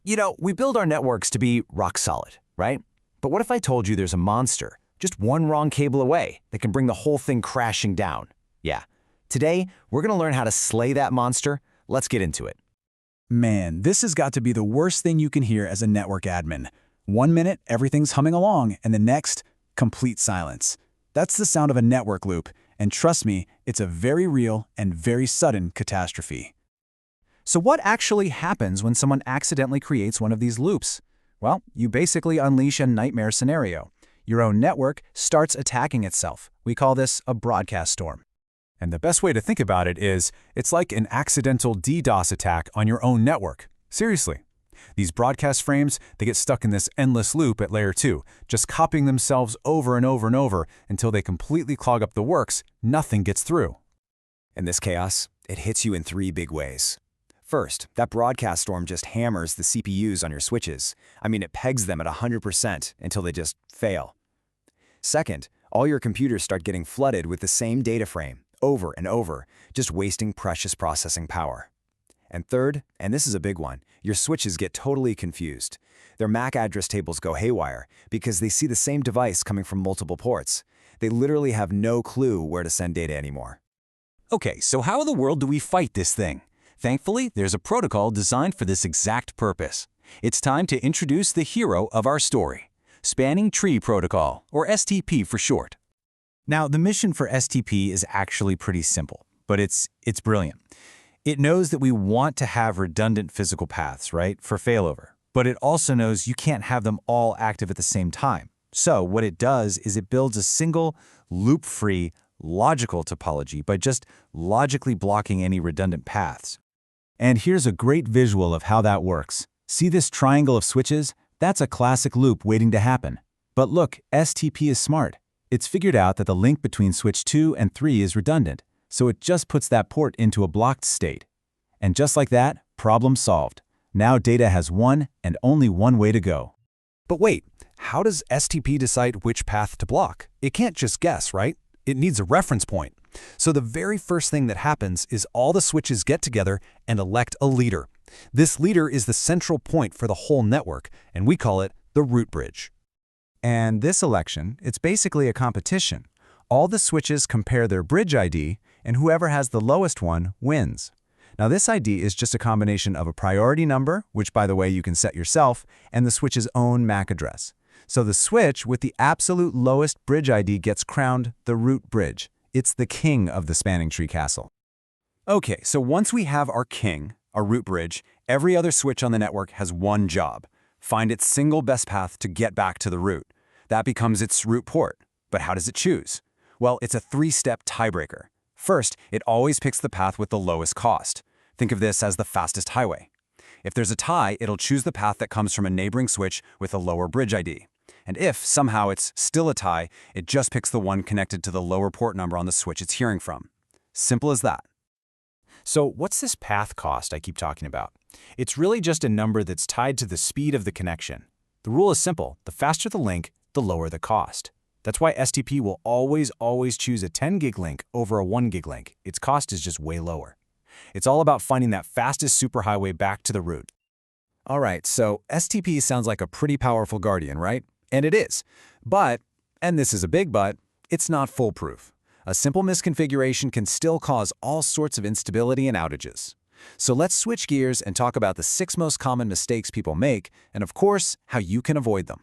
We build our networks to be rock solid, right? But what if I told you there's a monster, just one wrong cable away, that can bring the whole thing crashing down? Yeah. Today, we're going to learn how to slay that monster. Let's get into it. Man, this has got to be the worst thing you can hear as a network admin. 1 minute, everything's humming along, and the next, complete silence. That's the sound of a network loop, and trust me, it's a very real and very sudden catastrophe. So what actually happens when someone accidentally creates one of these loops? Well, you basically unleash a nightmare scenario. Your own network starts attacking itself. We call this a broadcast storm. And the best way to think about it is, it's like an accidental DDoS attack on your own network. Seriously. These broadcast frames, they get stuck in this endless loop at layer 2, just copying themselves over and over and over until they completely clog up the works. Nothing gets through. And this chaos, it hits you in 3 big ways. First, that broadcast storm just hammers the CPUs on your switches. It pegs them at 100% until they just fail. Second, all your computers start getting flooded with the same data frame, over and over, just wasting precious processing power. And third, and this is a big one, your switches get totally confused. Their MAC address tables go haywire because they see the same device coming from multiple ports. They literally have no clue where to send data anymore. Okay, so how in the world do we fight this thing? Thankfully, there's a protocol designed for this exact purpose. It's time to introduce the hero of our story, Spanning Tree Protocol, or STP for short. Now, the mission for STP is actually pretty simple, but it's brilliant. It knows that we want to have redundant physical paths, right, for failover. But it also knows you can't have them all active at the same time. So what it does is it builds a single, loop-free, logical topology by just logically blocking any redundant paths. And here's a great visual of how that works. See this triangle of switches? That's a classic loop waiting to happen. But look, STP is smart. It's figured out that the link between switch 2 and 3 is redundant, so it just puts that port into a blocked state. And just like that, problem solved. Now data has one and only one way to go. But wait, how does STP decide which path to block? It can't just guess, right? It needs a reference point. So the very first thing that happens is all the switches get together and elect a leader. This leader is the central point for the whole network, and we call it the root bridge. And this election, it's basically a competition. All the switches compare their bridge ID, and whoever has the lowest one wins. Now this ID is just a combination of a priority number, which by the way you can set yourself, and the switch's own MAC address. So the switch with the absolute lowest bridge ID gets crowned the root bridge. It's the king of the spanning tree castle. Okay, so once we have our king, our root bridge, every other switch on the network has one job: find its single best path to get back to the root. That becomes its root port. But how does it choose? Well, it's a 3-step tiebreaker. First, it always picks the path with the lowest cost. Think of this as the fastest highway. If there's a tie, it'll choose the path that comes from a neighboring switch with a lower bridge ID. And if somehow it's still a tie, it just picks the one connected to the lower port number on the switch it's hearing from. Simple as that. So what's this path cost I keep talking about? It's really just a number that's tied to the speed of the connection. The rule is simple: the faster the link, the lower the cost. That's why STP will always choose a 10 gig link over a 1 gig link. Its cost is just way lower. It's all about finding that fastest superhighway back to the root. All right, so STP sounds like a pretty powerful guardian, right? And it is. But, and this is a big but, it's not foolproof. A simple misconfiguration can still cause all sorts of instability and outages. So let's switch gears and talk about the 6 most common mistakes people make, and of course, how you can avoid them.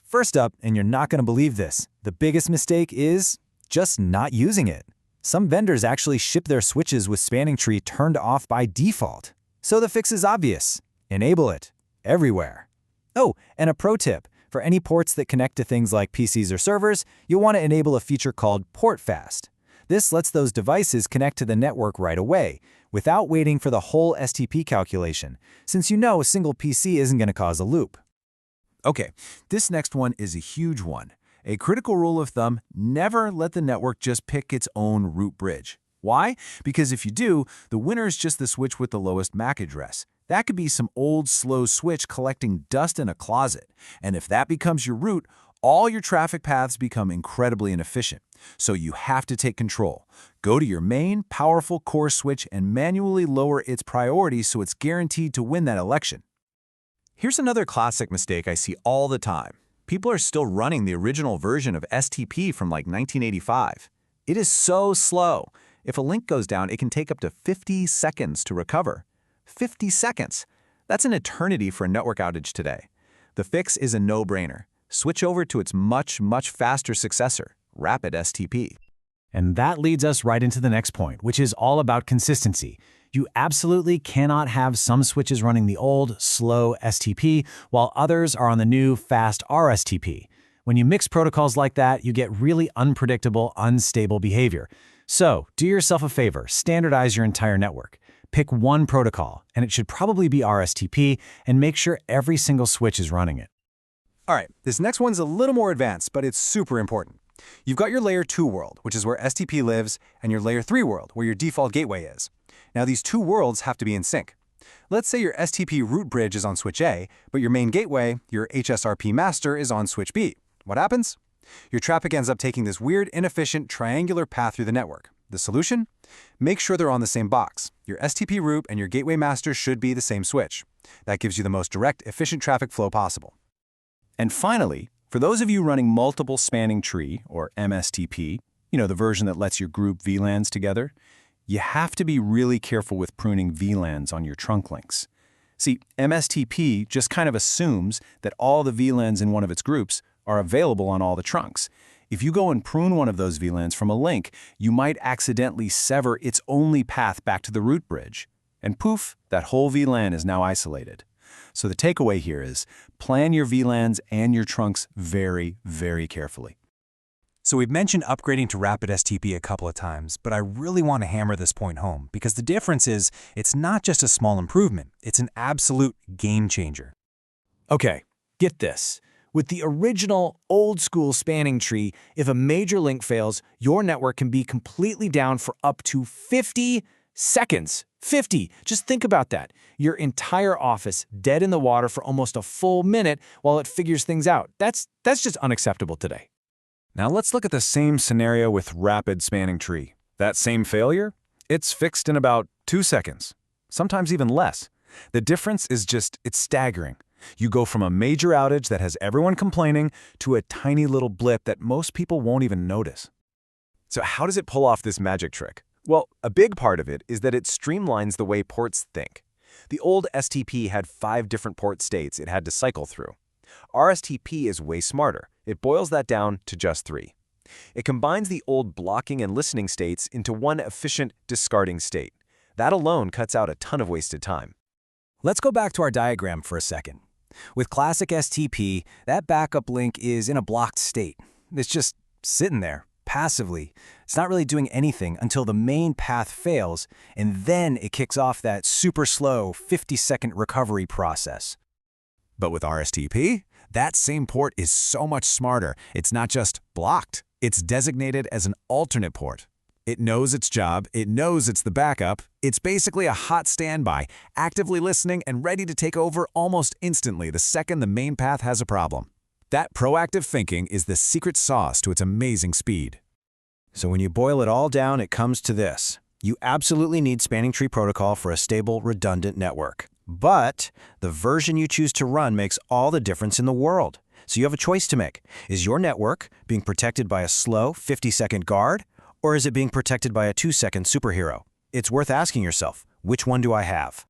First up, and you're not going to believe this, the biggest mistake is just not using it. Some vendors actually ship their switches with Spanning Tree turned off by default. So the fix is obvious: enable it everywhere. Oh, and a pro tip: for any ports that connect to things like PCs or servers, you'll want to enable a feature called Port Fast. This lets those devices connect to the network right away, without waiting for the whole STP calculation, since you know a single PC isn't going to cause a loop. Okay, this next one is a huge one. A critical rule of thumb: never let the network just pick its own root bridge. Why? Because if you do, the winner is just the switch with the lowest MAC address. That could be some old, slow switch collecting dust in a closet. And if that becomes your root, all your traffic paths become incredibly inefficient. So you have to take control. Go to your main, powerful core switch and manually lower its priority so it's guaranteed to win that election. Here's another classic mistake I see all the time. People are still running the original version of STP from like 1985. It is so slow. If a link goes down, it can take up to 50 seconds to recover. 50 seconds. That's an eternity for a network outage today. The fix is a no-brainer. Switch over to its much, much faster successor, Rapid STP. And that leads us right into the next point, which is all about consistency. You absolutely cannot have some switches running the old, slow STP, while others are on the new, fast RSTP. When you mix protocols like that, you get really unpredictable, unstable behavior. So, do yourself a favor, standardize your entire network. Pick one protocol, and it should probably be RSTP, and make sure every single switch is running it. All right, this next one's a little more advanced, but it's super important. You've got your Layer 2 world, which is where STP lives, and your Layer 3 world, where your default gateway is. Now, these two worlds have to be in sync. Let's say your STP root bridge is on switch A, but your main gateway, your HSRP master, is on switch B. What happens? Your traffic ends up taking this weird, inefficient, triangular path through the network. The solution? Make sure they're on the same box. Your STP root and your gateway master should be the same switch. That gives you the most direct, efficient traffic flow possible. And finally, for those of you running multiple spanning tree, or MSTP, the version that lets you group VLANs together, you have to be really careful with pruning VLANs on your trunk links. See, MSTP just kind of assumes that all the VLANs in one of its groups are available on all the trunks. If you go and prune one of those VLANs from a link, you might accidentally sever its only path back to the root bridge. And poof, that whole VLAN is now isolated. So the takeaway here is, plan your VLANs and your trunks very, very carefully. So we've mentioned upgrading to Rapid STP a couple of times, but I really want to hammer this point home because the difference is it's not just a small improvement, it's an absolute game changer. Okay, get this. With the original, old-school spanning tree, if a major link fails, your network can be completely down for up to 50 seconds. 50! Just think about that. Your entire office dead in the water for almost a full minute while it figures things out. That's just unacceptable today. Now let's look at the same scenario with Rapid Spanning Tree. That same failure? It's fixed in about 2 seconds, sometimes even less. The difference is it's staggering. You go from a major outage that has everyone complaining to a tiny little blip that most people won't even notice. So how does it pull off this magic trick? Well, a big part of it is that it streamlines the way ports think. The old STP had 5 different port states it had to cycle through. RSTP is way smarter. It boils that down to just 3. It combines the old blocking and listening states into one efficient discarding state. That alone cuts out a ton of wasted time. Let's go back to our diagram for a second. With classic STP, that backup link is in a blocked state. It's just sitting there, passively. It's not really doing anything until the main path fails, and then it kicks off that super slow 50-second recovery process. But with RSTP, that same port is so much smarter. It's not just blocked, it's designated as an alternate port. It knows its job, it knows it's the backup. It's basically a hot standby, actively listening and ready to take over almost instantly the second the main path has a problem. That proactive thinking is the secret sauce to its amazing speed. So when you boil it all down, it comes to this. You absolutely need Spanning Tree Protocol for a stable, redundant network. But the version you choose to run makes all the difference in the world. So you have a choice to make. Is your network being protected by a slow 50-second guard, or is it being protected by a 2-second superhero? It's worth asking yourself, which one do I have?